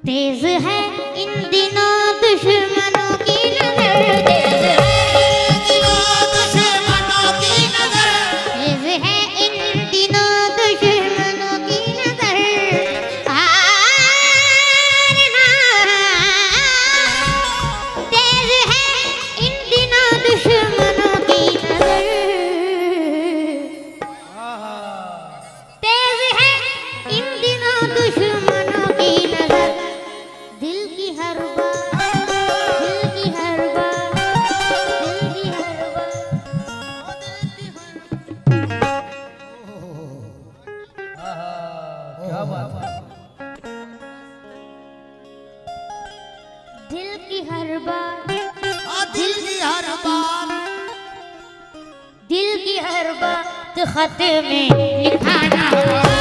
तेज है इन दिनों दुश्मनों की नजर, तेज है इन दिनों दुश्मनों की नजर, तेज है इन दिनों दुश्मनों की नजर। तेज है इन दिनों दुश्मनों की नजर, तेज है इन दिनों दुश्मनों की नजर। दिल की हर बात, दिल की हर बात, दिल की हर बात, क्या बात है। दिल की हर बात, दिल की हर बात, दिल की हर बात खत में लिखाना।